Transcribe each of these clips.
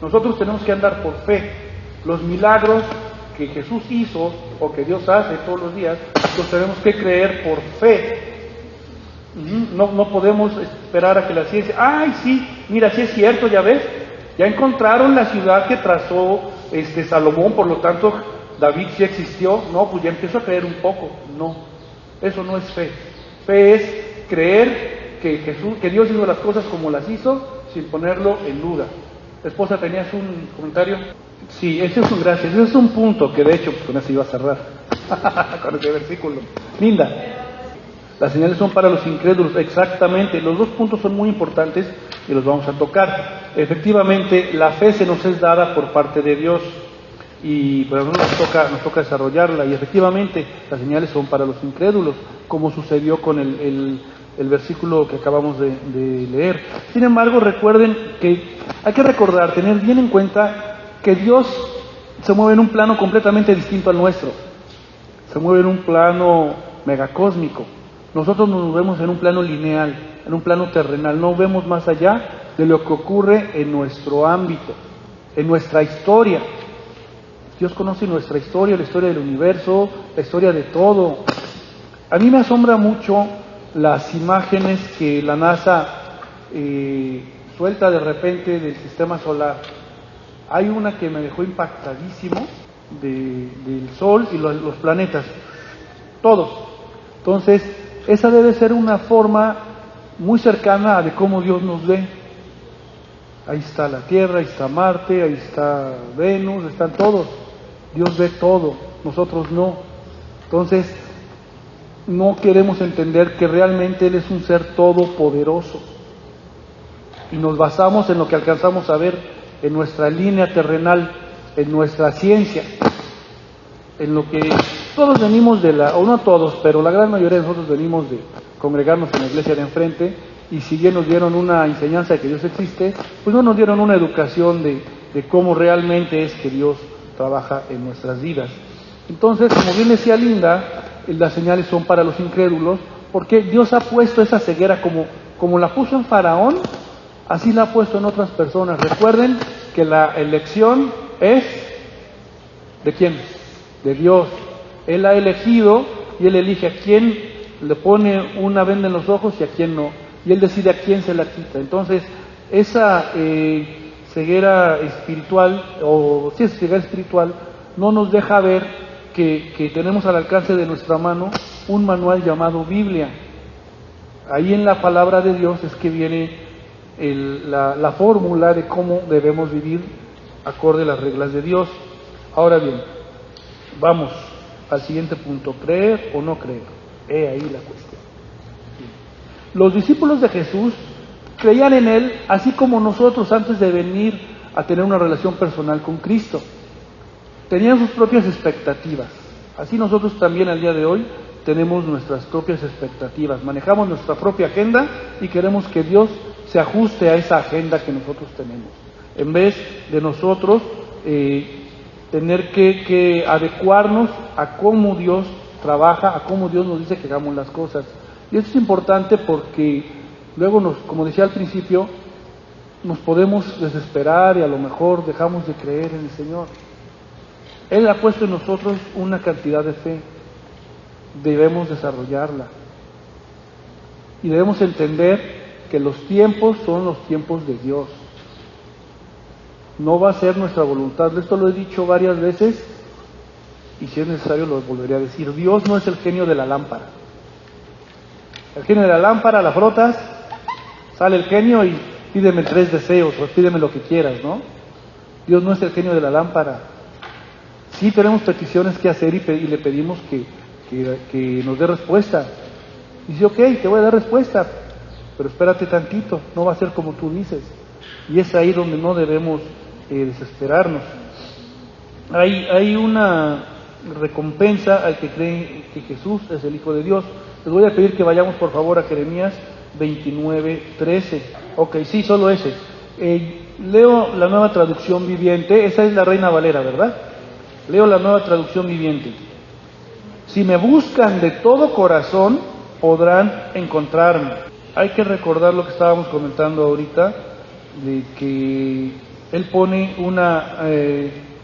Nosotros tenemos que andar por fe. Los milagros que Jesús hizo o que Dios hace todos los días, los tenemos que creer por fe. No podemos esperar a que la ciencia, sí, mira, sí es cierto, ya ves, ya encontraron la ciudad que trazó Salomón, por lo tanto David sí existió. No, pues ya empiezo a creer un poco. No, eso no es fe. Fe es creer que Dios hizo las cosas como las hizo, sin ponerlo en duda. Esposa, ¿tenías un comentario? Sí, ese es un punto que de hecho pues, con eso iba a cerrar, con ese versículo. Linda, las señales son para los incrédulos, exactamente, los dos puntos son muy importantes y los vamos a tocar. Efectivamente, la fe se nos es dada por parte de Dios y pues nos toca desarrollarla, y efectivamente las señales son para los incrédulos, como sucedió con el versículo que acabamos de leer. Sin embargo, recuerden que hay que recordar, tener bien en cuenta que Dios se mueve en un plano completamente distinto al nuestro. Se mueve en un plano megacósmico. Nosotros nos movemos en un plano lineal, en un plano terrenal. No vemos más allá de lo que ocurre en nuestro ámbito, en nuestra historia. Dios conoce nuestra historia, la historia del universo, la historia de todo. A mí me asombra mucho las imágenes que la NASA suelta de repente del sistema solar. Hay una que me dejó impactadísimo del Sol y los planetas, todos. Entonces, esa debe ser una forma muy cercana a de cómo Dios nos ve. Ahí está la Tierra, ahí está Marte, ahí está Venus, están todos. Dios ve todo, nosotros no. Entonces, no queremos entender que realmente Él es un ser todopoderoso. Y nos basamos en lo que alcanzamos a ver en nuestra línea terrenal, en nuestra ciencia, en lo que todos venimos o no todos, pero la gran mayoría de nosotros venimos de congregarnos en la iglesia de enfrente, y si bien nos dieron una enseñanza de que Dios existe, pues no nos dieron una educación de cómo realmente es que Dios trabaja en nuestras vidas. Entonces, como bien decía Linda, las señales son para los incrédulos, porque Dios ha puesto esa ceguera como la puso en Faraón, así la ha puesto en otras personas. Recuerden que la elección es ¿de quién? De Dios. Él ha elegido y Él elige a quién le pone una venda en los ojos y a quién no. Y Él decide a quién se la quita. Entonces, esa ceguera espiritual, no nos deja ver que tenemos al alcance de nuestra mano un manual llamado Biblia. Ahí en la palabra de Dios es que viene la fórmula de cómo debemos vivir acorde a las reglas de Dios. Ahora bien, vamos al siguiente punto: ¿creer o no creer? He ahí la cuestión. Los discípulos de Jesús creían en Él, así como nosotros antes de venir a tener una relación personal con Cristo. Tenían sus propias expectativas. Así nosotros también al día de hoy tenemos nuestras propias expectativas, manejamos nuestra propia agenda y queremos que Dios se ajuste a esa agenda que nosotros tenemos, en vez de nosotros tener que adecuarnos a cómo Dios trabaja, a cómo Dios nos dice que hagamos las cosas. Y esto es importante porque luego como decía al principio, nos podemos desesperar y a lo mejor dejamos de creer en el Señor. Él ha puesto en nosotros una cantidad de fe, debemos desarrollarla y debemos entender que los tiempos son los tiempos de Dios. No va a ser nuestra voluntad. Esto lo he dicho varias veces y si es necesario lo volveré a decir. Dios no es el genio de la lámpara. El genio de la lámpara la frotas, sale el genio y pídeme 3 deseos o pídeme lo que quieras, ¿no? Dios no es el genio de la lámpara. Sí tenemos peticiones que hacer y le pedimos que nos dé respuesta. Dice, ok, te voy a dar respuesta, pero espérate tantito, no va a ser como tú dices. Y es ahí donde no debemos desesperarnos. Hay una recompensa al que cree que Jesús es el Hijo de Dios. Les voy a pedir que vayamos por favor a Jeremías 29:13. Ok, sí, solo ese. Leo la Nueva Traducción Viviente, esa es la Reina Valera, ¿verdad? Leo la Nueva Traducción Viviente. Si me buscan de todo corazón, podrán encontrarme. Hay que recordar lo que estábamos comentando ahorita, de que Él pone una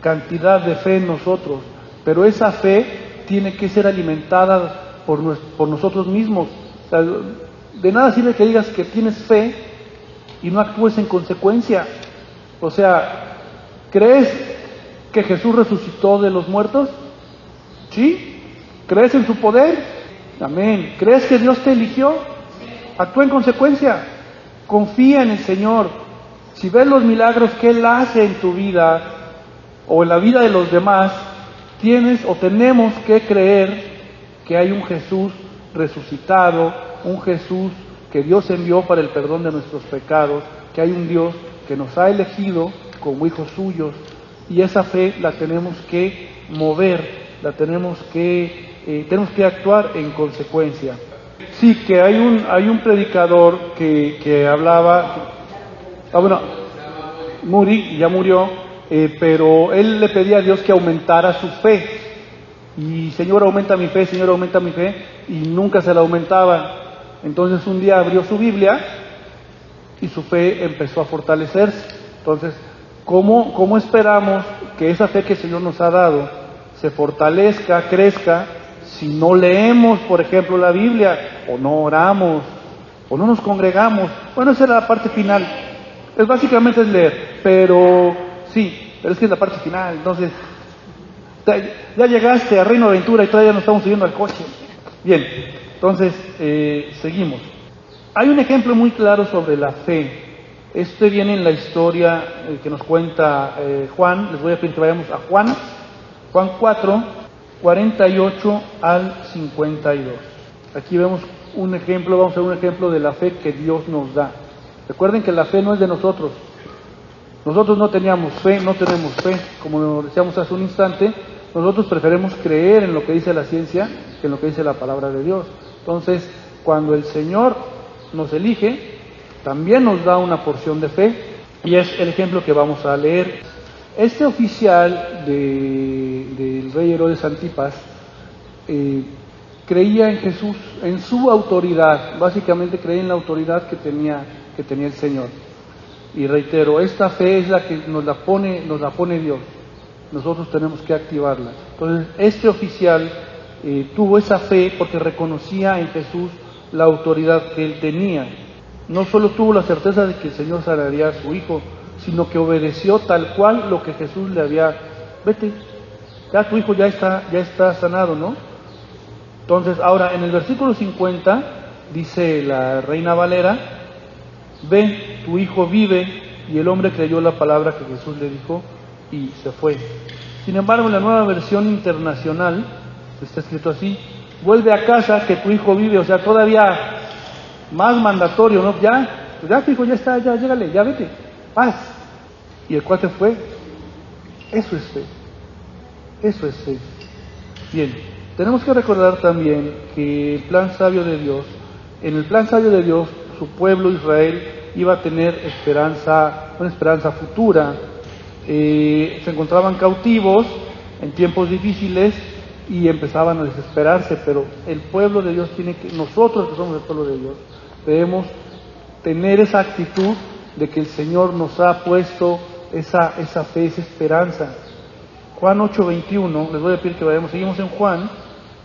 cantidad de fe en nosotros, pero esa fe tiene que ser alimentada por nosotros mismos. O sea, de nada sirve que digas que tienes fe y no actúes en consecuencia. O sea, ¿crees que Jesús resucitó de los muertos? ¿Sí? ¿Crees en su poder? Amén. ¿Crees que Dios te eligió? Actúa en consecuencia. Confía en el Señor. Si ves los milagros que Él hace en tu vida o en la vida de los demás, tienes o tenemos que creer que hay un Jesús resucitado, un Jesús que Dios envió para el perdón de nuestros pecados, que hay un Dios que nos ha elegido como hijos suyos, y esa fe la tenemos que mover, la tenemos que actuar en consecuencia. Sí, que hay un predicador que hablaba, ya murió, pero él le pedía a Dios que aumentara su fe, y Señor aumenta mi fe, Señor aumenta mi fe, y nunca se la aumentaba. Entonces un día abrió su Biblia y su fe empezó a fortalecerse. Entonces, ¿cómo esperamos que esa fe que el Señor nos ha dado se fortalezca, crezca, si no leemos, por ejemplo, la Biblia, o no oramos, o no nos congregamos? Bueno, esa era la parte final. Básicamente es leer, pero sí, pero es que es la parte final. Entonces, ya llegaste a Reino Aventura y todavía no estamos subiendo al coche. Bien, entonces, seguimos. Hay un ejemplo muy claro sobre la fe. Este viene en la historia que nos cuenta Juan. Les voy a pedir que vayamos a Juan 4, 48 al 52. Aquí vemos un ejemplo, vamos a ver un ejemplo de la fe que Dios nos da. Recuerden que la fe no es de nosotros. Nosotros no teníamos fe, no tenemos fe, como decíamos hace un instante. Nosotros preferimos creer en lo que dice la ciencia que en lo que dice la palabra de Dios. Entonces, cuando el Señor nos elige, también nos da una porción de fe, y es el ejemplo que vamos a leer. Este oficial del rey Herodes Antipas creía en Jesús, en su autoridad, básicamente creía en la autoridad que tenía el Señor. Y reitero, esta fe es la que nos la pone Dios. Nosotros tenemos que activarla. Entonces, este oficial tuvo esa fe porque reconocía en Jesús la autoridad que él tenía. No solo tuvo la certeza de que el Señor sanaría a su hijo, sino que obedeció tal cual lo que Jesús le había: vete, ya tu hijo ya está sanado, ¿no? Entonces, ahora en el versículo 50 dice la Reina Valera: ve, tu hijo vive. Y el hombre creyó la palabra que Jesús le dijo y se fue. Sin embargo, en la Nueva Versión Internacional está escrito así: vuelve a casa, que tu hijo vive. O sea, todavía más mandatorio, ¿no? Ya tu hijo ya está, ya llégale, ya vete, paz. Y el cuate fue. Eso es fe. Eso es fe. Bien, tenemos que recordar también que el plan sabio de Dios, en el plan sabio de Dios, su pueblo Israel iba a tener esperanza, una esperanza futura. Se encontraban cautivos en tiempos difíciles y empezaban a desesperarse, pero el pueblo de Dios nosotros que somos el pueblo de Dios, debemos tener esa actitud de que el Señor nos ha puesto esa fe, esa esperanza. Juan 8:21, les voy a pedir que vayamos, seguimos en Juan,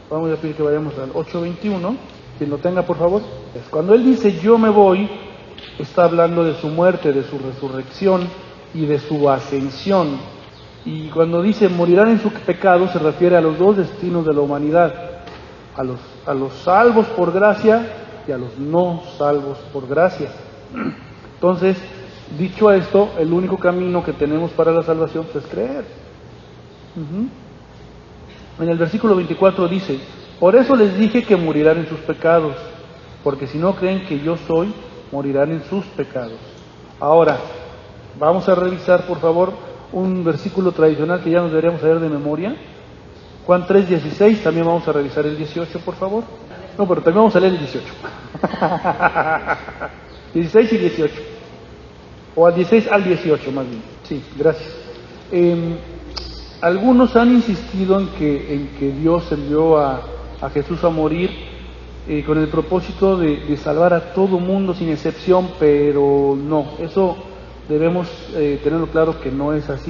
vamos a pedir que vayamos al 8:21, quien lo tenga por favor. Cuando Él dice yo me voy, está hablando de su muerte, de su resurrección y de su ascensión. Y cuando dice morirán en su pecado, se refiere a los dos destinos de la humanidad, a los salvos por gracia y a los no salvos por gracia. Entonces, dicho esto, el único camino que tenemos para la salvación es creer. En el versículo 24 dice: por eso les dije que morirán en sus pecados, porque si no creen que yo soy, morirán en sus pecados. Ahora, vamos a revisar por favor un versículo tradicional que ya nos deberíamos saber de memoria. Juan 3:16, también vamos a revisar el 18 por favor. No, pero también vamos a leer el 18. 16 y 18. O al 16 al 18 más bien. Sí, gracias. Algunos han insistido en que Dios envió a Jesús a morir con el propósito de salvar a todo mundo sin excepción, pero no, eso debemos tenerlo claro que no es así.